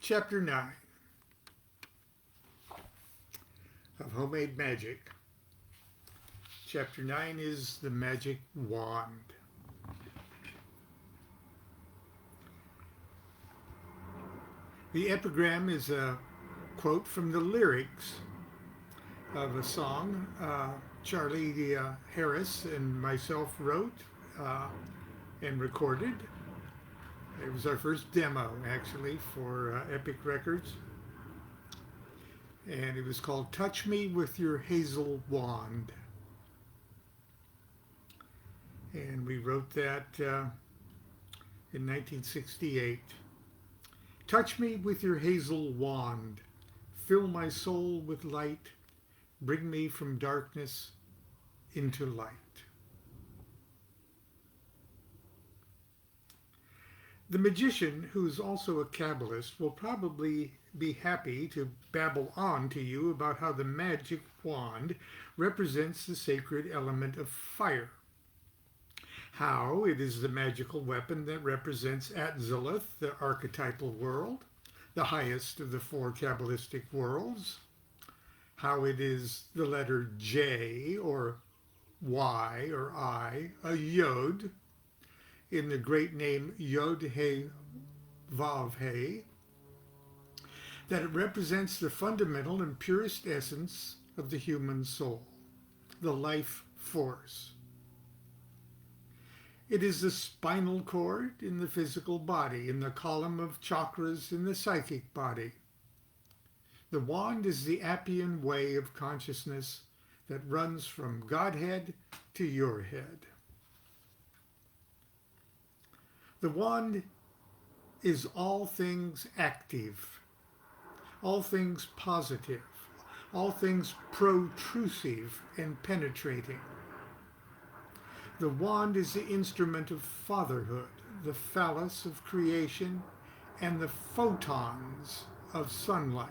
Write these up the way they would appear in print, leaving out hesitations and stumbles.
Chapter 9 of Homemade Magic. Chapter 9 is the Magic Wand. The epigram is a quote from the lyrics of a song Charlie Harris and myself wrote and recorded. It was our first demo, actually, for Epic Records. And it was called Touch Me With Your Hazel Wand. And we wrote that in 1968. Touch me with your hazel wand. Fill my soul with light. Bring me from darkness into light. The magician, who's also a Kabbalist, will probably be happy to babble on to you about how the magic wand represents the sacred element of fire. How it is the magical weapon that represents Atzilith, the archetypal world, the highest of the four Kabbalistic worlds. How it is the letter J or Y or I, a Yod, in the great name Yod He Vav He, that it represents the fundamental and purest essence of the human soul, the life force. It is the spinal cord in the physical body, in the column of chakras in the psychic body. The wand is the Appian way of consciousness that runs from Godhead to your head. The wand is all things active, all things positive, all things protrusive and penetrating. The wand is the instrument of fatherhood, the phallus of creation, and the photons of sunlight.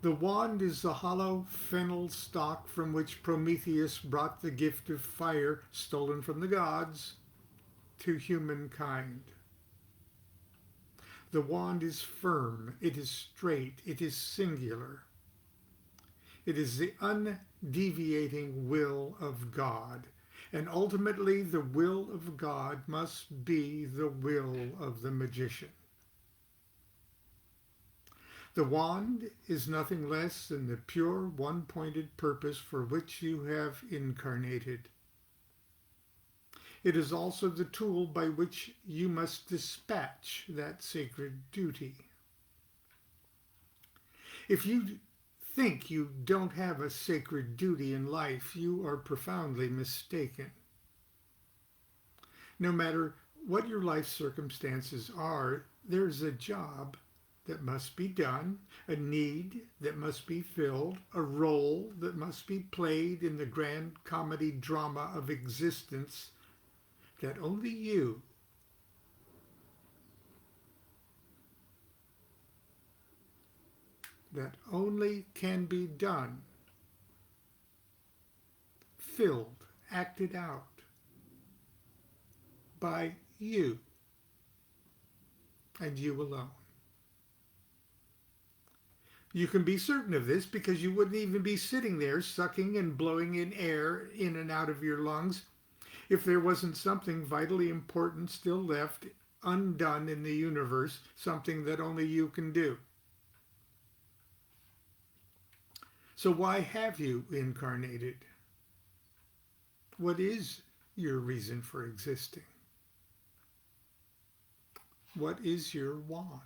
The wand is the hollow fennel stalk from which Prometheus brought the gift of fire stolen from the gods to humankind. The wand is firm, it is straight, it is singular. It is the undeviating will of God, and ultimately the will of God must be the will of the magician. The wand is nothing less than the pure one-pointed purpose for which you have incarnated. It is also the tool by which you must dispatch that sacred duty. If you think you don't have a sacred duty in life, you are profoundly mistaken. No matter what your life circumstances are, there's a job that must be done, a need that must be filled, a role that must be played in the grand comedy drama of existence that only you that only can be done, filled, acted out by you and you alone. You can be certain of this because you wouldn't even be sitting there sucking and blowing in air in and out of your lungs if there wasn't something vitally important still left undone in the universe, something that only you can do. So why have you incarnated? What is your reason for existing? What is your wand?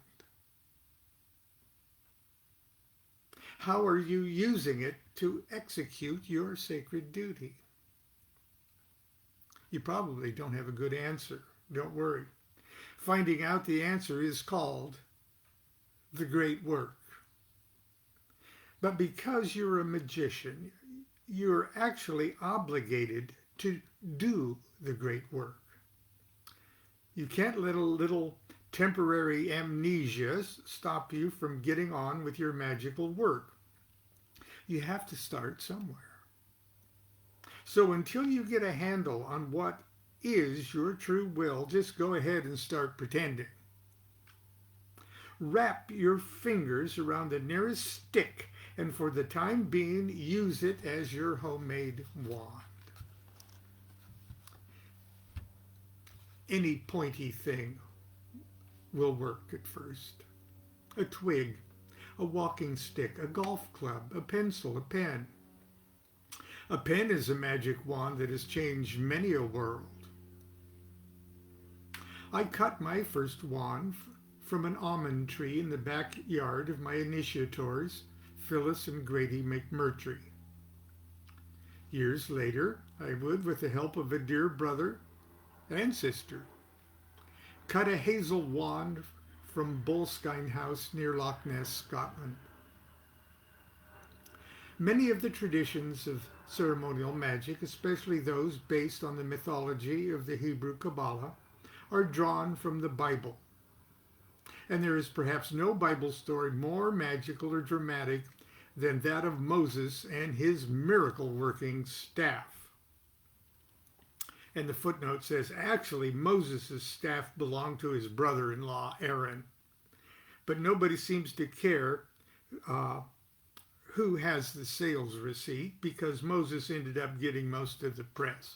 How are you using it to execute your sacred duty? You probably don't have a good answer. Don't worry. Finding out the answer is called the great work. But because you're a magician, you're actually obligated to do the great work. You can't let a little temporary amnesia stop you from getting on with your magical work. You have to start somewhere. So until you get a handle on what is your true will, just go ahead and start pretending. Wrap your fingers around the nearest stick and for the time being use it as your homemade wand. Any pointy thing will work at first. A twig, a walking stick, a golf club, a pencil, a pen. A pen is a magic wand that has changed many a world. I cut my first wand from an almond tree in the backyard of my initiators, Phyllis and Grady McMurtry. Years later, I would, with the help of a dear brother and sister, cut a hazel wand from Belskine House near Loch Ness, Scotland. Many of the traditions of ceremonial magic, especially those based on the mythology of the Hebrew Kabbalah, are drawn from the Bible. And there is perhaps no Bible story more magical or dramatic than that of Moses and his miracle-working staff. And the footnote says, actually, Moses' staff belonged to his brother-in-law, Aaron. But nobody seems to care who has the sales receipt because Moses ended up getting most of the press.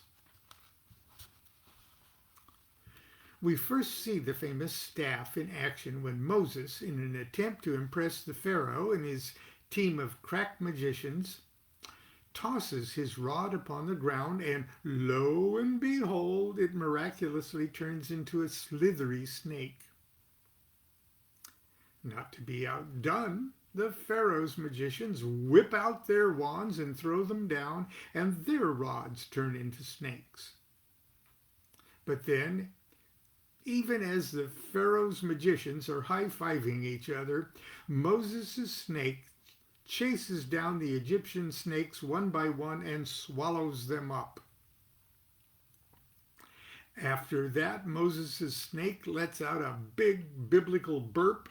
We first see the famous staff in action when Moses, in an attempt to impress the Pharaoh and his team of crack magicians, tosses his rod upon the ground, and lo and behold, it miraculously turns into a slithery snake. Not to be outdone, the Pharaoh's magicians whip out their wands and throw them down, and their rods turn into snakes. But then, even as the Pharaoh's magicians are high-fiving each other, Moses' snake chases down the Egyptian snakes one by one and swallows them up. After that, Moses' snake lets out a big biblical burp,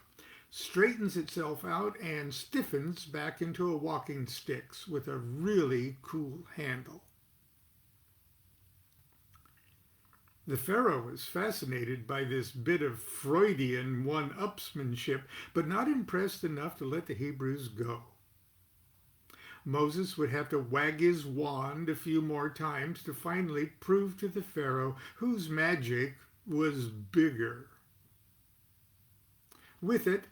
straightens itself out, and stiffens back into a walking stick with a really cool handle. The Pharaoh was fascinated by this bit of Freudian one-upsmanship, but not impressed enough to let the Hebrews go. Moses would have to wag his wand a few more times to finally prove to the Pharaoh whose magic was bigger. With it,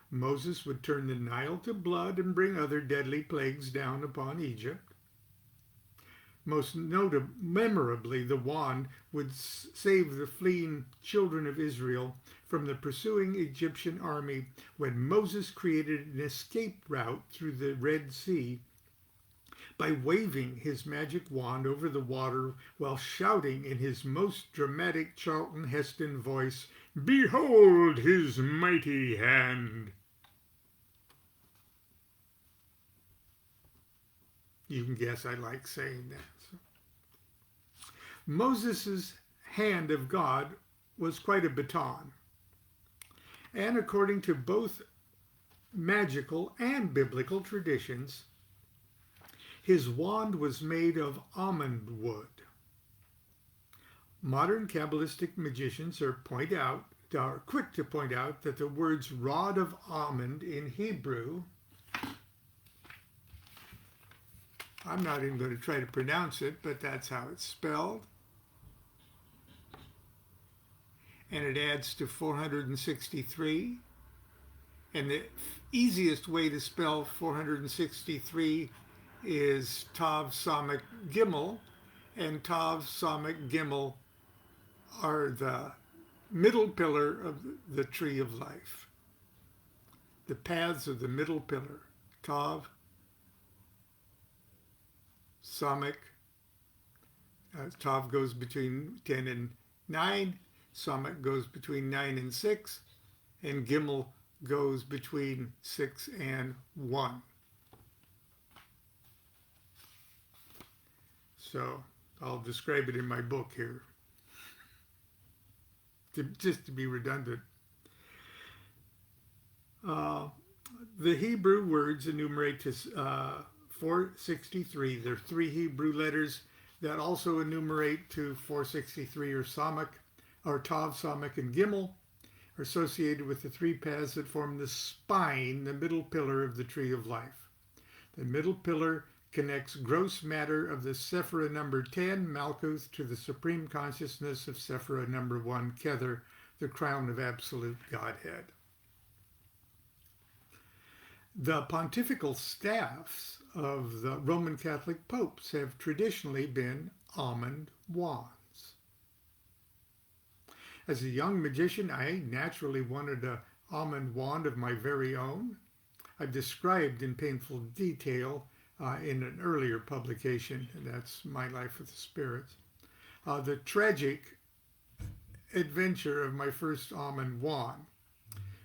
Moses would turn the Nile to blood and bring other deadly plagues down upon Egypt. Most memorably, the wand would save the fleeing children of Israel from the pursuing Egyptian army when Moses created an escape route through the Red Sea by waving his magic wand over the water while shouting in his most dramatic Charlton Heston voice, "Behold his mighty hand!" You can guess I like saying that. Moses' hand of God was quite a baton. And according to both magical and biblical traditions, his wand was made of almond wood. Modern Kabbalistic magicians are quick to point out that the words rod of almond in Hebrew, I'm not even going to try to pronounce it, but that's how it's spelled. And it adds to 463. And the easiest way to spell 463 is Topsonic Gimmel. And Topsonic Gimmel are the middle pillar of the tree of life. The paths of the middle pillar. Tav, Samek. Tav goes between 10 and 9. Samek goes between 9 and 6. And Gimmel goes between 6 and 1. So I'll describe it in my book here, just to be redundant. The Hebrew words enumerate to 463. There are 3 Hebrew letters that also enumerate to 463, or Samek, or Tav, Samek, and Gimmel. are associated with the three paths that form the spine, the middle pillar of the tree of life. The middle pillar connects gross matter of the Sephira number 10, Malcoth, to the supreme consciousness of Sephira number 1, Kether, the crown of absolute Godhead. The pontifical staffs of the Roman Catholic popes have traditionally been almond wands. As a young magician, I naturally wanted an almond wand of my very own. I've described in painful detail in an earlier publication, and that's My Life with the Spirits, the tragic adventure of my first almond wand.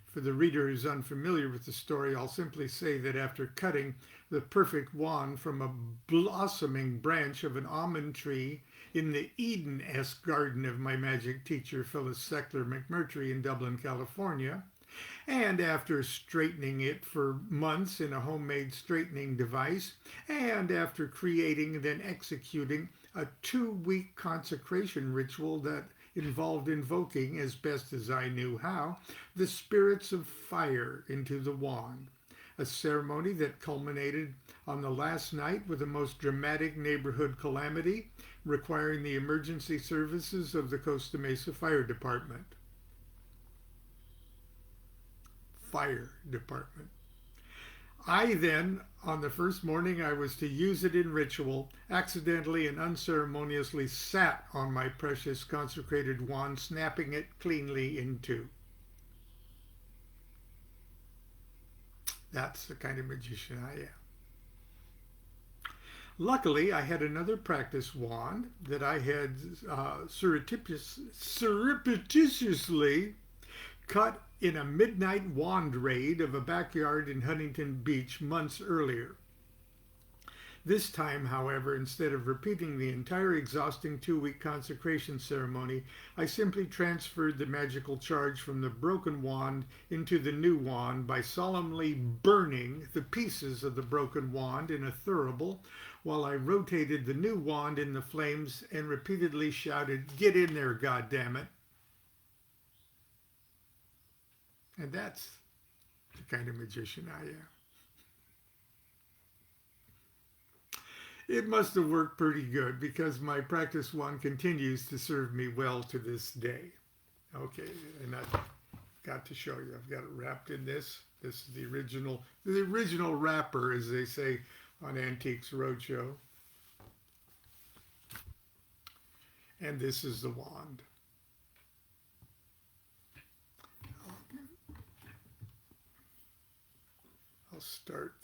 For the reader who's unfamiliar with the story, I'll simply say that after cutting the perfect wand from a blossoming branch of an almond tree in the Eden-esque garden of my magic teacher, Phyllis Seckler McMurtry in Dublin, California, and after straightening it for months in a homemade straightening device, and after creating and then executing a 2-week consecration ritual that involved invoking, as best as I knew how, the spirits of fire into the wand, a ceremony that culminated on the last night with the most dramatic neighborhood calamity, requiring the emergency services of the Costa Mesa Fire Department. I then, on the first morning I was to use it in ritual, accidentally and unceremoniously sat on my precious consecrated wand, snapping it cleanly in two. That's the kind of magician I am. Luckily, I had another practice wand that I had surreptitiously cut in a midnight wand raid of a backyard in Huntington Beach months earlier. This time, however, instead of repeating the entire exhausting 2-week consecration ceremony, I simply transferred the magical charge from the broken wand into the new wand by solemnly burning the pieces of the broken wand in a thurible, while I rotated the new wand in the flames and repeatedly shouted, "Get in there, goddammit!" And that's the kind of magician I am. It must have worked pretty good because my practice wand continues to serve me well to this day. Okay, and I've got to show you. I've got it wrapped in this. This is the original wrapper, as they say on Antiques Roadshow. And this is the wand. I'll start.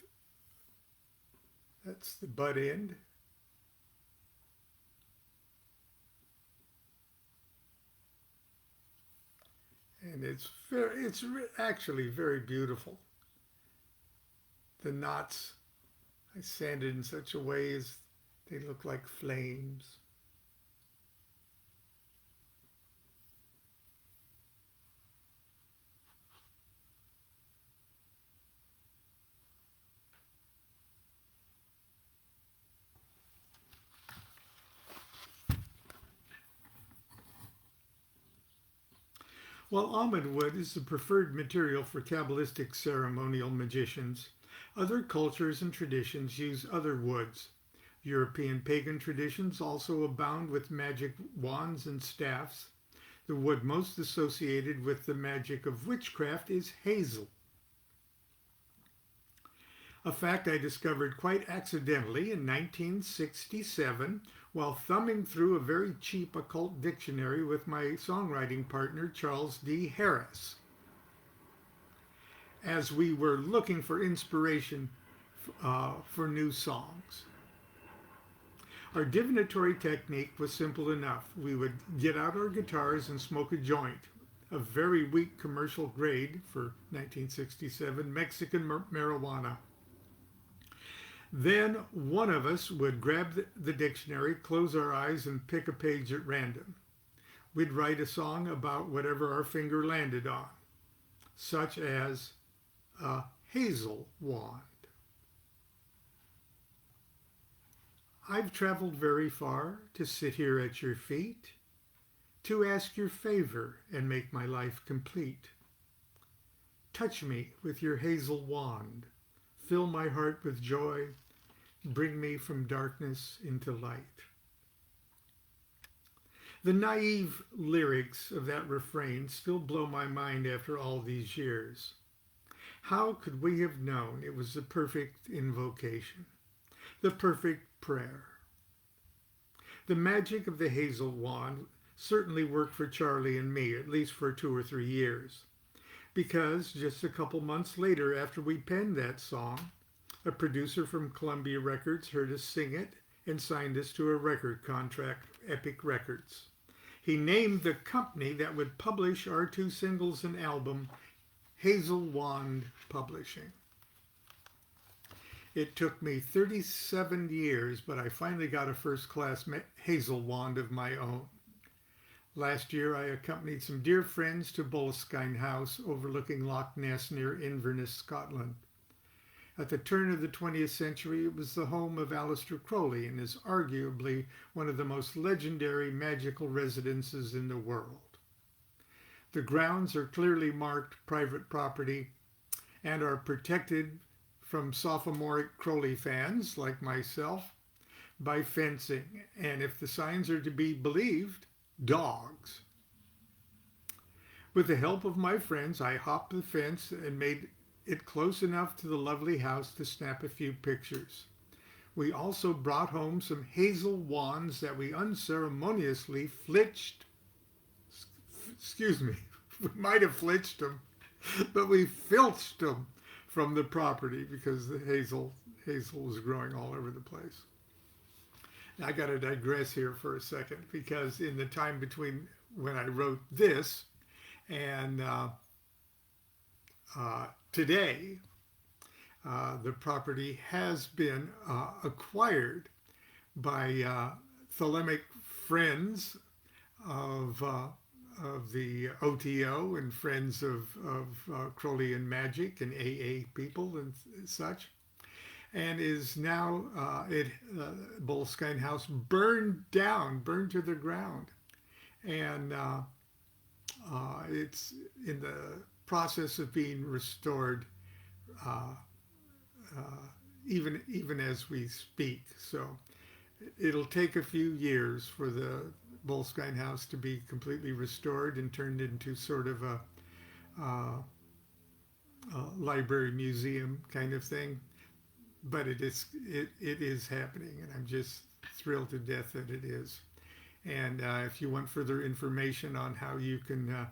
That's the butt end. And it's actually very beautiful. The knots I sanded in such a way as they look like flames. While almond wood is the preferred material for Kabbalistic ceremonial magicians, other cultures and traditions use other woods. European pagan traditions also abound with magic wands and staffs. The wood most associated with the magic of witchcraft is hazel. A fact I discovered quite accidentally in 1967 while thumbing through a very cheap occult dictionary with my songwriting partner, Charles D. Harris, as we were looking for inspiration for new songs. Our divinatory technique was simple enough. We would get out our guitars and smoke a joint, a very weak commercial grade for 1967 Mexican marijuana. Then one of us would grab the dictionary, close our eyes, and pick a page at random. We'd write a song about whatever our finger landed on, such as a hazel wand. I've traveled very far to sit here at your feet, to ask your favor and make my life complete. touch me with your hazel wand. Fill my heart with joy. Bring me from darkness into light. The naive lyrics of that refrain still blow my mind after all these years. How could we have known it was the perfect invocation, the perfect prayer? The magic of the hazel wand certainly worked for Charlie and me, at least for 2 or 3 years, because just a couple months later, after we penned that song, a producer from Columbia Records heard us sing it and signed us to a record contract, Epic Records. He named the company that would publish our 2 singles and album, Hazel Wand Publishing. It took me 37 years, but I finally got a first-class hazel wand of my own. Last year, I accompanied some dear friends to Belskine House overlooking Loch Ness near Inverness, Scotland. At the turn of the 20th century, it was the home of Aleister Crowley and is arguably one of the most legendary magical residences in the world. The grounds are clearly marked private property and are protected from sophomoric Crowley fans like myself by fencing, and if the signs are to be believed, dogs. With the help of my friends, I hopped the fence and made it close enough to the lovely house to snap a few pictures. We also brought home some hazel wands that we unceremoniously flitched. Excuse me, we might have flitched them, but we filched them from the property because the hazel was growing all over the place. Now, I got to digress here for a second, because in the time between when I wrote this and today, the property has been acquired by thelemic friends of the OTO and friends of Crowley and Magick and AA people and such, and is now Belskine House burned to the ground, and it's in the process of being restored even as we speak. So it'll take a few years for the Belskine House to be completely restored and turned into sort of a library museum kind of thing, but it is happening, and I'm just thrilled to death that it is. And if you want further information on how you can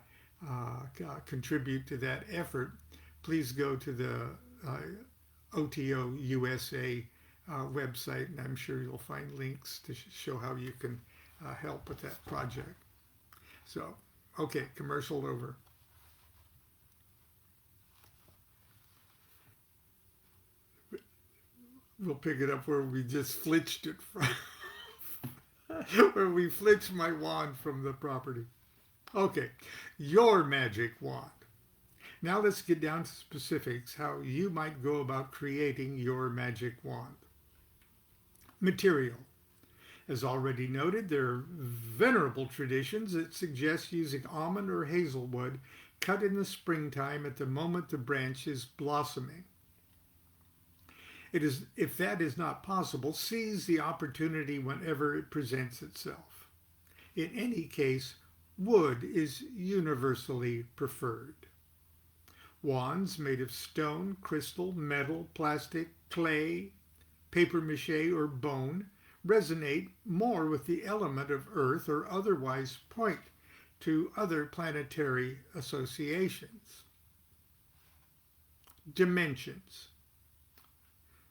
contribute to that effort, please go to the OTO USA website, and I'm sure you'll find links to show how you can help with that project. So, okay, commercial over. We'll pick it up where we just flitched it from, where we flitched my wand from the property. Okay, your magic wand. Now let's get down to specifics, how you might go about creating your magic wand. Material. As already noted, there are venerable traditions that suggest using almond or hazelwood cut in the springtime at the moment the branch is blossoming. If that is not possible, seize the opportunity whenever it presents itself. In any case, wood is universally preferred. Wands made of stone, crystal, metal, plastic, clay, paper mache, or bone resonate more with the element of earth or otherwise point to other planetary associations. Dimensions.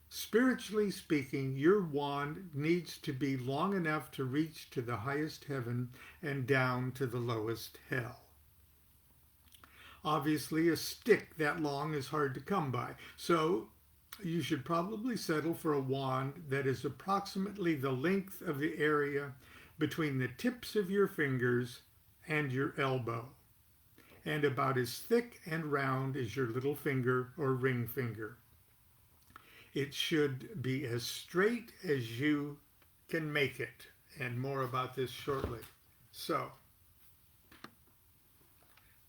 Spiritually speaking, your wand needs to be long enough to reach to the highest heaven and down to the lowest hell. Obviously, a stick that long is hard to come by, so you should probably settle for a wand that is approximately the length of the area between the tips of your fingers and your elbow, and about as thick and round as your little finger or ring finger. It should be as straight as you can make it, and more about this shortly. So,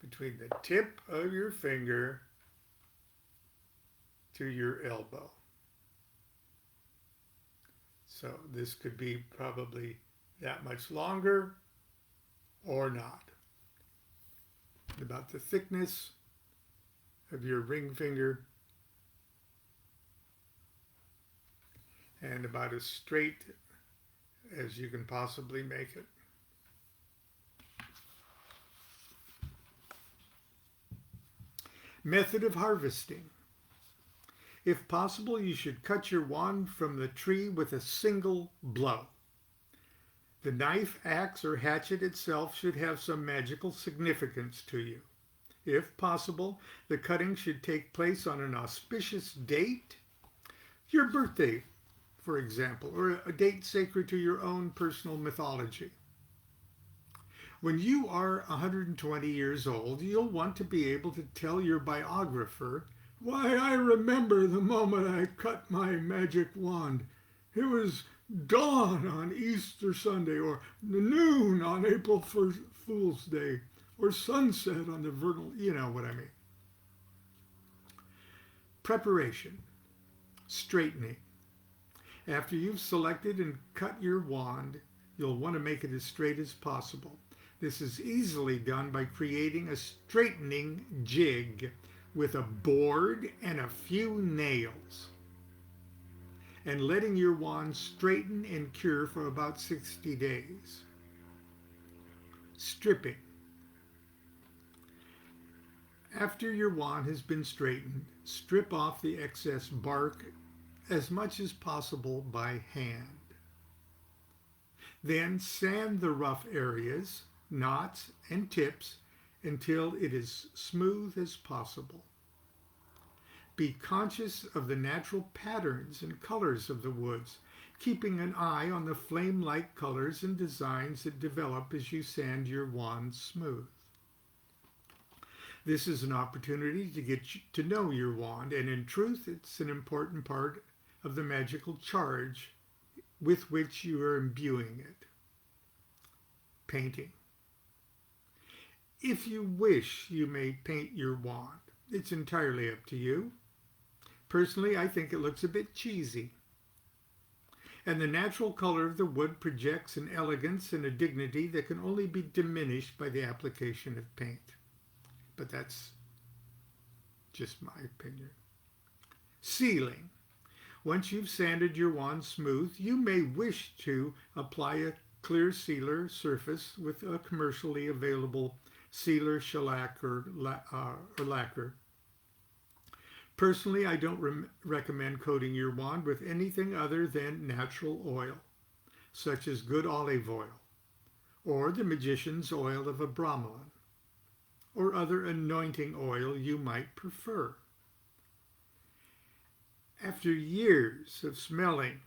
between the tip of your finger to your elbow. So this could be probably that much longer or not. About the thickness of your ring finger and about as straight as you can possibly make it. Method of harvesting. If possible, you should cut your wand from the tree with a single blow. The knife, axe, or hatchet itself should have some magical significance to you. If possible, the cutting should take place on an auspicious date, your birthday, for example, or a date sacred to your own personal mythology. When you are 120 years old, you'll want to be able to tell your biographer, "Why, I remember the moment I cut my magic wand. It was dawn on Easter Sunday, or noon on April Fool's Day, or sunset on the vernal," you know what I mean. Preparation. Straightening. After you've selected and cut your wand, you'll want to make it as straight as possible. This is easily done by creating a straightening jig with a board and a few nails, and letting your wand straighten and cure for about 60 days. Stripping. After your wand has been straightened, strip off the excess bark as much as possible by hand. Then sand the rough areas, knots, and tips until it is smooth as possible. Be conscious of the natural patterns and colors of the woods, keeping an eye on the flame-like colors and designs that develop as you sand your wand smooth. This is an opportunity to get to know your wand, and in truth, it's an important part of the magical charge with which you are imbuing it. Painting. If you wish, you may paint your wand. It's entirely up to you. Personally, I think it looks a bit cheesy. And the natural color of the wood projects an elegance and a dignity that can only be diminished by the application of paint. But that's just my opinion. Sealing. Once you've sanded your wand smooth, you may wish to apply a clear sealer surface with a commercially available sealer, shellac, or lacquer. Personally, I don't recommend coating your wand with anything other than natural oil, such as good olive oil, or the magician's oil of Abramelin, or other anointing oil you might prefer. After years of smelling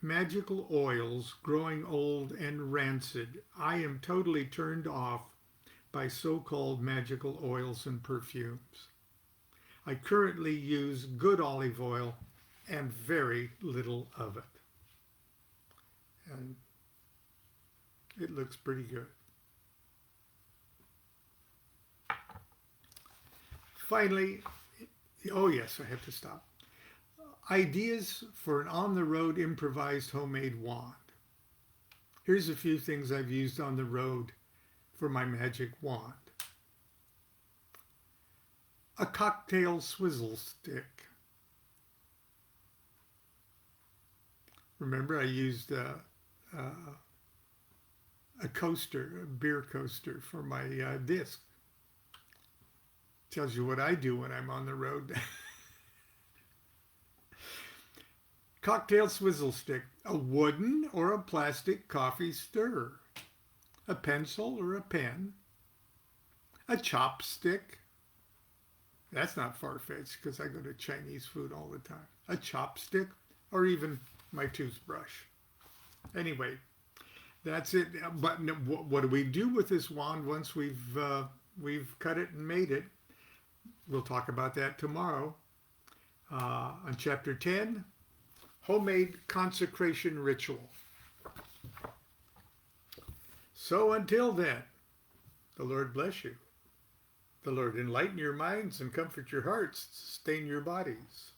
magical oils growing old and rancid, I am totally turned off by so-called magical oils and perfumes. I currently use good olive oil and very little of it. And it looks pretty good. Finally, oh yes, I have to stop. Ideas for an on-the-road improvised homemade wand. Here's a few things I've used on the road for my magic wand. A cocktail swizzle stick. Remember, I used a coaster, a beer coaster for my disc. Tells you what I do when I'm on the road. Cocktail swizzle stick, a wooden or a plastic coffee stirrer, a pencil or a pen, a chopstick. That's not far-fetched because I go to Chinese food all the time. A chopstick, or even my toothbrush. Anyway, that's it. But what do we do with this wand once we've cut it and made it? We'll talk about that tomorrow on Chapter 10. Homemade consecration ritual. So until then, the Lord bless you. The Lord enlighten your minds and comfort your hearts, sustain your bodies.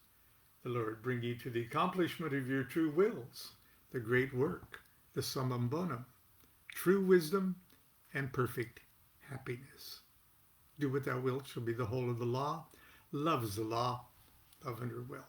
The Lord bring you to the accomplishment of your true wills, the great work, the summum bonum, true wisdom, and perfect happiness. Do what thou wilt shall be the whole of the law. Love's the law. Love under will.